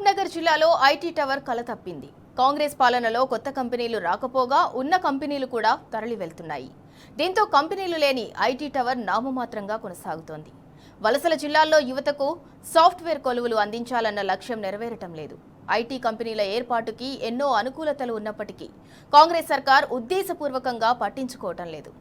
మహబూబ్నగర్ జిల్లాలో IT tower కల తప్పింది. కాంగ్రెస్ పాలనలో కొత్త కంపెనీలు రాకపోగా ఉన్న కంపెనీలు కూడా తరలి వెళ్తున్నాయి. దీంతో కంపెనీలు లేని ఐటీ టవర్ నామమాత్రంగా కొనసాగుతోంది. వలసల జిల్లాల్లో యువతకు సాఫ్ట్వేర్ కొలువులు అందించాలన్న లక్ష్యం నెరవేరటం లేదు. ఐటీ కంపెనీల ఏర్పాటుకి ఎన్నో అనుకూలతలు ఉన్నప్పటికీ కాంగ్రెస్ సర్కార్ ఉద్దేశపూర్వకంగా పట్టించుకోవటం లేదు.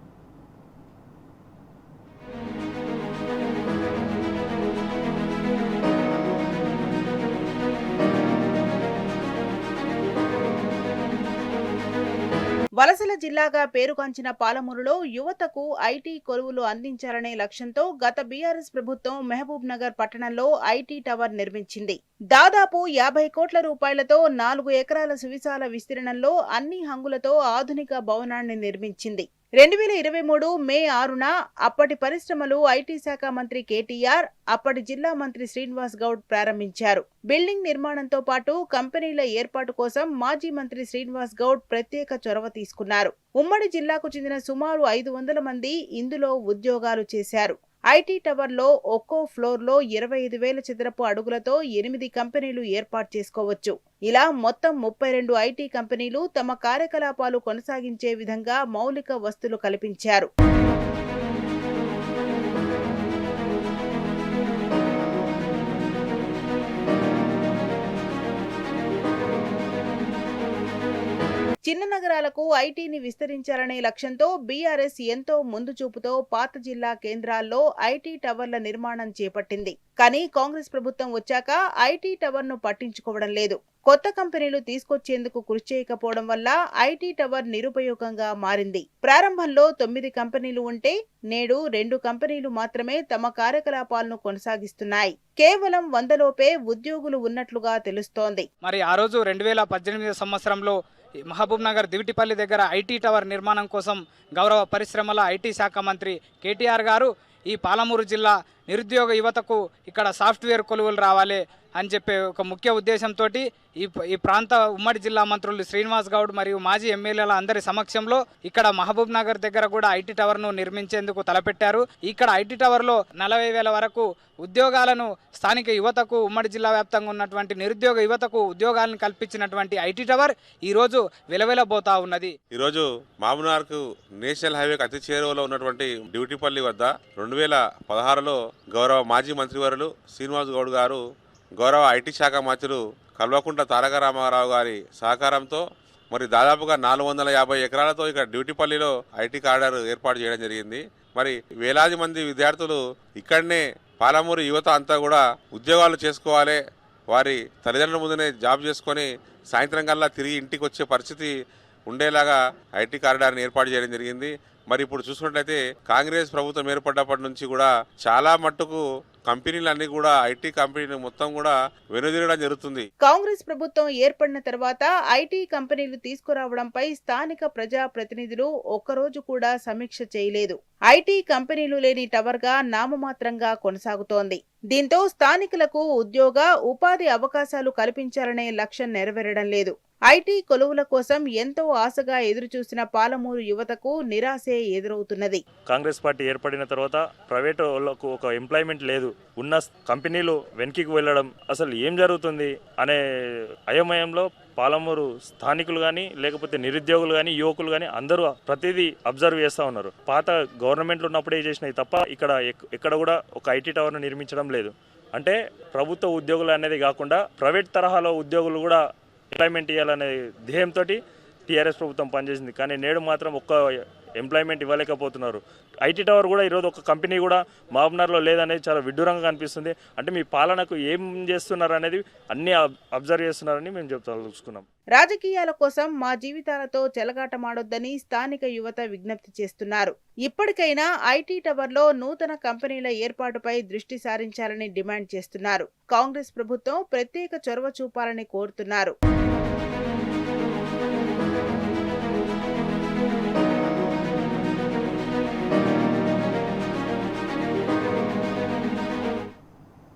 వలసల జిల్లాగా పేరుగాంచిన పాలమూరులో యువతకు ఐటీ కొలువులు అందించాలనే లక్ష్యంతో గత బీఆర్ఎస్ ప్రభుత్వం మహబూబ్ నగర్ పట్టణంలో ఐటీ టవర్ నిర్మించింది. దాదాపు 50 కోట్ల రూపాయలతో 4 ఎకరాల సువిశాల విస్తీర్ణంలో అన్ని హంగులతో ఆధునిక భవనాన్ని నిర్మించింది. 2023 మే 6న అప్పటి పరిశ్రమలు ఐటీ శాఖ మంత్రి కేటీఆర్, అప్పటి జిల్లా మంత్రి శ్రీనివాస్ గౌడ్ ప్రారంభించారు. బిల్డింగ్ నిర్మాణంతో పాటు కంపెనీల ఏర్పాటు కోసం మాజీ మంత్రి శ్రీనివాస్ గౌడ్ ప్రత్యేక చొరవ తీసుకున్నారు. ఉమ్మడి జిల్లాకు చెందిన సుమారు 500 మంది ఇందులో ఉద్యోగాలు చేశారు. ఐటీ టవర్లో ఒక్కో ఫ్లోర్లో 25,000 చదరపు అడుగులతో 8 కంపెనీలు ఏర్పాటు చేసుకోవచ్చు. ఇలా మొత్తం 32 ఐటీ కంపెనీలు తమ కార్యకలాపాలు కొనసాగించే విధంగా మౌలిక వసతులు కల్పించారు. చిన్న నగరాలకు ఐటీని విస్తరించాలనే లక్ష్యంతో బీఆర్ఎస్ ఎంతో ముందు చూపుతో పాత జిల్లా కేంద్రాల్లో ఐటీ టవర్ల నిర్మాణం చేపట్టింది. కానీ కాంగ్రెస్ ప్రభుత్వం వచ్చాక ఐటీ టవర్ను పట్టించుకోవడం లేదు. కొత్త కంపెనీలు తీసుకొచ్చేందుకు కృషి చేయకపోవడం వల్ల ఐటీ టవర్ నిరుపయోగంగా మారింది. ప్రారంభంలో 9 కంపెనీలు ఉంటే నేడు 2 కంపెనీలు మాత్రమే తమ కార్యకలాపాలను కొనసాగిస్తున్నాయి. కేవలం 100 లోపే ఉద్యోగులు ఉన్నట్లుగా తెలుస్తోంది. మరి ఆ రోజు 2018 సంవత్సరంలో మహబూబ్ నగర్ దివిటిపల్లి దగ్గర ఐటీ టవర్ నిర్మాణం కోసం గౌరవ పరిశ్రమల ఐటీ శాఖ మంత్రి కేటీఆర్ గారు ఈ పాలమూరు జిల్లా నిరుద్యోగ యువతకు ఇక్కడ సాఫ్ట్వేర్ కొలువులు రావాలి అని చెప్పే ఒక ముఖ్య ఉద్దేశంతో ఈ ప్రాంత ఉమ్మడి జిల్లా మంత్రులు శ్రీనివాస్ గౌడ్ మరియు మాజీ ఎమ్మెల్యేల అందరి సమక్షంలో ఇక్కడ మహబూబ్ నగర్ దగ్గర కూడా ఐటీ టవర్ను నిర్మించేందుకు తలపెట్టారు. ఇక్కడ ఐటీ టవర్లో 40,000 వరకు ఉద్యోగాలను స్థానిక యువతకు ఉమ్మడి జిల్లా వ్యాప్తంగా ఉన్నటువంటి నిరుద్యోగ యువతకు ఉద్యోగాలను కల్పించినటువంటి ఐటీ టవర్ ఈరోజు వెలవెలబోతా ఉన్నది. ఈరోజు మహబూబ్నగర్కు నేషనల్ హైవేకి అతి చేరువలో ఉన్నటువంటి డ్యూటీపల్లి వద్ద 2016లో గౌరవ మాజీ మంత్రివర్యులు శ్రీనివాస్ గౌడ్ గారు, గౌరవ ఐటీ శాఖ మంత్రులు కల్వకుంట్ల తారక రామారావు గారి సహకారంతో మరి దాదాపుగా 450 ఎకరాలతో ఇక్కడ డ్యూటీపల్లిలో ఐటీ కారిడార్ ఏర్పాటు చేయడం జరిగింది. మరి వేలాది మంది విద్యార్థులు ఇక్కడనే పాలమూరు యువత అంతా కూడా ఉద్యోగాలు చేసుకోవాలి, వారి తల్లిదండ్రుల ముందునే జాబ్ చేసుకొని సాయంత్రం కల్లా తిరిగి ఇంటికి వచ్చే పరిస్థితి ఉండేలాగా ఐటీ కారిడార్ని ఏర్పాటు చేయడం జరిగింది. మరి ఇప్పుడు చూసుకున్నట్లయితే కాంగ్రెస్ ప్రభుత్వం ఏర్పడ్డప్పటి నుంచి కూడా చాలా మట్టుకు కంపెనీలన్నీ కూడా ఐటీ కంపెనీలు మొత్తం కూడా వెనుదిరగడం జరుగుతుంది. కాంగ్రెస్ ప్రభుత్వం ఏర్పడిన తర్వాత ఐటీ కంపెనీలు తీసుకురావడంపై స్థానిక ప్రజా ప్రతినిధులు ఒక్కరోజు కూడా సమీక్ష చేయలేదు. ఐటీ కంపెనీలు లేని టవర్ గా నామమాత్రంగా కొనసాగుతోంది. దీంతో స్థానికులకు ఉద్యోగ ఉపాధి అవకాశాలు కల్పించాలనే లక్ష్యం నెరవేరడం లేదు. ఐటీ కొలువుల కోసం ఎంతో ఆశగా ఎదురుచూసిన పాలమూరు యువతకు నిరాశే ఎదురవుతున్నది. కాంగ్రెస్ పార్టీ ఏర్పడిన తర్వాత ప్రైవేట్ వాళ్ళకు ఒక ఎంప్లాయ్మెంట్ లేదు, ఉన్న కంపెనీలు వెనక్కి వెళ్ళడం, అసలు ఏం జరుగుతుంది అనే అయోమయంలో పాలమూరు స్థానికులు కానీ లేకపోతే నిరుద్యోగులు కానీ యువకులు కానీ అందరూ ప్రతిదీ అబ్జర్వ్ చేస్తూ ఉన్నారు. పాత గవర్నమెంట్లు ఉన్నప్పుడే చేసినాయి తప్ప ఇక్కడ కూడా ఒక ఐటీ టవర్ను నిర్మించడం లేదు. అంటే ప్రభుత్వ ఉద్యోగులు అనేది కాకుండా ప్రైవేట్ తరహాలో ఉద్యోగులు కూడా ఎంప్లాయ్మెంట్ ఇవ్వాలనే ధ్యేయంతో టీఆర్ఎస్ ప్రభుత్వం పనిచేసింది. కానీ నేడు మాత్రం ఒక్క ఎంప్లాయ్మెంట్ ఇవ్వలేకపోతున్నారు. ఐటీ టవర్ కూడా ఈరోజు ఒక కంపెనీ కూడా మహబూబ్నగర్లో లేదనేది చాలా విడ్డూరంగా కనిపిస్తుంది. అంటే మీ పాలనకు ఏం చేస్తున్నారు అనేది అన్ని అబ్జర్వ్ చేస్తున్నారని మేము తెలుసుకున్నాం. రాజకీయాల కోసం మా జీవితాలతో చెలగాటమాడొద్దని స్థానిక యువత విజ్ఞప్తి చేస్తున్నారు. ఇప్పటికైనా ఐటీ టవర్లో నూతన కంపెనీల ఏర్పాటుపై దృష్టి సారించాలని డిమాండ్ చేస్తున్నారు. కాంగ్రెస్ ప్రభుత్వం ప్రత్యేక చొరవ చూపాలని కోరుతున్నారు.